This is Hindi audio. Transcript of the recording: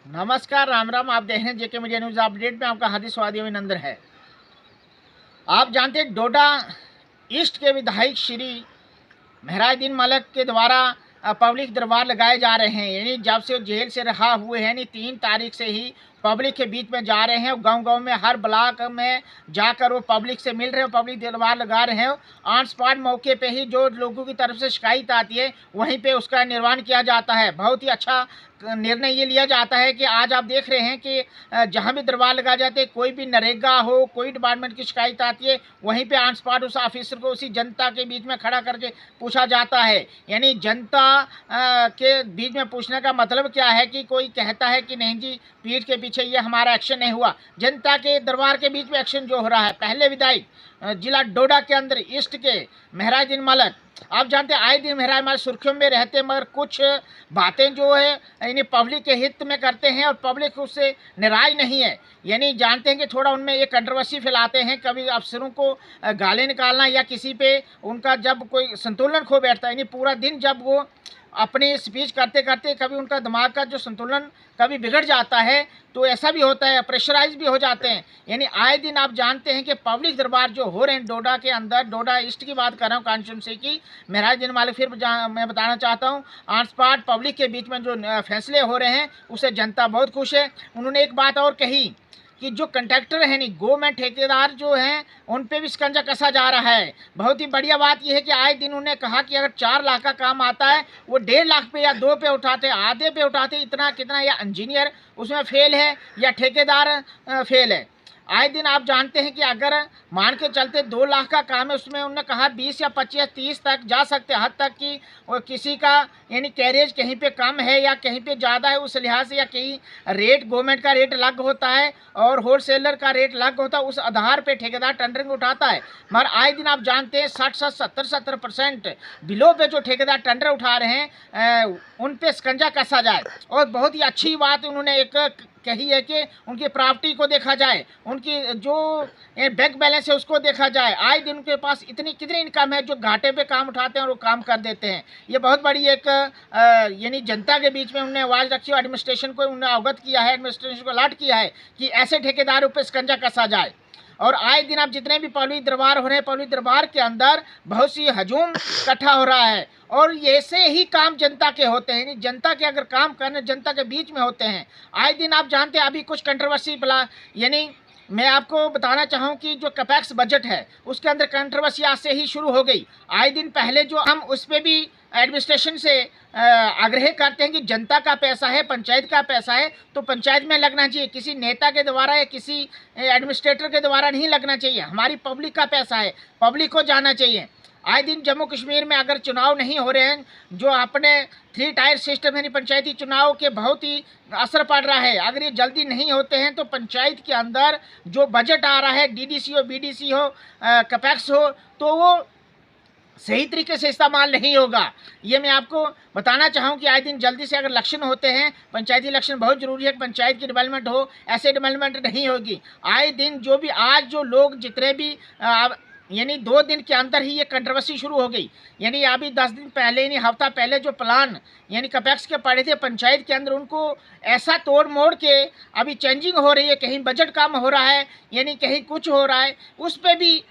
नमस्कार, राम राम। आप देख रहे हैं जेके मीडिया न्यूज अपडेट में आपका हार्दिक स्वागत अभिनंदन है। आप जानते हैं डोडा ईस्ट के विधायक श्री महराजुद्दीन मलिक के द्वारा पब्लिक दरबार लगाए जा रहे हैं। यानी जब से जेल से रहा हुए हैं, यानी 3 तारीख से ही पब्लिक के बीच में जा रहे हैं। गांव-गांव में हर ब्लॉक में जाकर वो पब्लिक से मिल रहे हैं, पब्लिक दरबार लगा रहे हैं। ऑन स्पॉट मौके पे ही जो लोगों की तरफ से शिकायत आती है वहीं पे उसका निर्माण किया जाता है। बहुत ही अच्छा निर्णय ये लिया जाता है कि आज आप देख रहे हैं कि जहाँ भी दरबार लगाए जाते हैं, कोई भी नरेगा हो, कोई डिपार्टमेंट की शिकायत आती है, वहीं पे ऑन स्पॉट उस ऑफिसर को उसी जनता के बीच में खड़ा करके पूछा जाता है। यानी जनता के बीच में पूछने का मतलब क्या है कि कोई कहता है कि नहीं जी, पीठ के पीछे ये हमारा एक्शन नहीं हुआ। जनता के दरबार के बीच में एक्शन जो हो रहा है। पहले विधायक जिला डोडा के अंदर ईस्ट के महराजुद्दीन मलिक, आप जानते हैं आए दिन महराज मलिक सुर्खियों में रहते हैं, मगर कुछ बातें जो है यानी पब्लिक के हित में करते हैं और पब्लिक उससे नाराज नहीं है। यानी जानते हैं कि थोड़ा उनमें ये कंट्रोवर्सी फैलाते हैं, कभी अफसरों को गाली निकालना या किसी पे उनका जब कोई संतुलन खो बैठता है, यानी पूरा दिन जब वो अपनी स्पीच करते करते कभी उनका दिमाग का जो संतुलन कभी बिगड़ जाता है, तो ऐसा भी होता है, प्रेशराइज भी हो जाते हैं। यानी आए दिन आप जानते हैं कि पब्लिक दरबार जो हो रहे हैं डोडा के अंदर, डोडा ईस्ट की बात कर रहा हूँ, कॉन्स्टिट्यूंसी की। महराजुद्दीन मलिक फिर मैं बताना चाहता हूँ, ऑन स्पॉट पब्लिक के बीच में जो फैसले हो रहे हैं उससे जनता बहुत खुश है। उन्होंने एक बात और कही कि जो कंट्रैक्टर है, नहीं गवर्नमेंट ठेकेदार जो हैं, उन पे भी शिकंजा कसा जा रहा है। बहुत ही बढ़िया बात यह है कि आए दिन उन्होंने कहा कि अगर 4 लाख का काम आता है, वो 1.5 लाख पे या 2 पे उठाते, आधे पे उठाते, इतना कितना, या इंजीनियर उसमें फेल है या ठेकेदार फेल है। आए दिन आप जानते हैं कि अगर मान के चलते 2 लाख का काम है, उसमें उन्होंने कहा 20 या 25 30 तक जा सकते, हद तक कि किसी का यानी कैरेज कहीं पे कम है या कहीं पे ज़्यादा है, उस लिहाज से, या कहीं रेट गवर्नमेंट का रेट अलग होता है और होलसेलर का रेट अलग होता है, उस आधार पे ठेकेदार टेंडरिंग उठाता है। मगर आए दिन आप जानते हैं 60-70% बिलो पे जो ठेकेदार टेंडर उठा रहे हैं, उन पे शिकंजा कसा जाए। और बहुत ही अच्छी बात उन्होंने एक कही है कि उनकी प्रॉपर्टी को देखा जाए, उनकी जो बैंक बैलेंस है उसको देखा जाए। आए दिन उनके पास इतनी कितनी इनकम है जो घाटे पे काम उठाते हैं और वो काम कर देते हैं। ये बहुत बड़ी एक यानी जनता के बीच में उन्होंने आवाज़ रखी और एडमिनिस्ट्रेशन को उन्होंने अवगत किया है, एडमिनिस्ट्रेशन को अलर्ट किया है कि ऐसे ठेकेदारों पर शिकंजा कसा जाए। और आए दिन आप जितने भी पब्लिक दरबार हो रहे हैं, पब्लिक दरबार के अंदर बहुत सी हजूम इकट्ठा हो रहा है और ऐसे ही काम जनता के होते हैं। जनता के अगर काम करने जनता के बीच में होते हैं। आए दिन आप जानते हैं अभी कुछ कंट्रोवर्सी यानी मैं आपको बताना चाहूँ कि जो कैपेक्स बजट है उसके अंदर कंट्रोवर्सी आज से ही शुरू हो गई। आए दिन पहले जो हम उस पर भी एडमिनिस्ट्रेशन से आग्रह करते हैं कि जनता का पैसा है, पंचायत का पैसा है, तो पंचायत में लगना चाहिए, किसी नेता के द्वारा या किसी एडमिनिस्ट्रेटर के द्वारा नहीं लगना चाहिए। हमारी पब्लिक का पैसा है, पब्लिक को जाना चाहिए। आए दिन जम्मू कश्मीर में अगर चुनाव नहीं हो रहे हैं, जो अपने 3 टायर सिस्टम यानी पंचायती चुनाव के बहुत ही असर पड़ रहा है, अगर ये जल्दी नहीं होते हैं तो पंचायत के अंदर जो बजट आ रहा है, डीडीसी हो, बीडीसी हो, कैपेक्स हो, तो वो सही तरीके से इस्तेमाल नहीं होगा। ये मैं आपको बताना चाहूँ कि आए दिन जल्दी से अगर इलेक्शन होते हैं, पंचायती इलेक्शन बहुत ज़रूरी है कि पंचायत की डेवलपमेंट हो, ऐसे डेवलपमेंट नहीं होगी। आए दिन जो भी आज जो लोग जितने भी यानी 2 दिन के अंदर ही ये कंट्रोवर्सी शुरू हो गई। यानी अभी 10 दिन पहले, यानी हफ्ता पहले जो प्लान यानी कैपेक्स के पड़े थे पंचायत के अंदर, उनको ऐसा तोड़ मोड़ के अभी चेंजिंग हो रही है, कहीं बजट कम हो रहा है, यानी कहीं कुछ हो रहा है, उस पर भी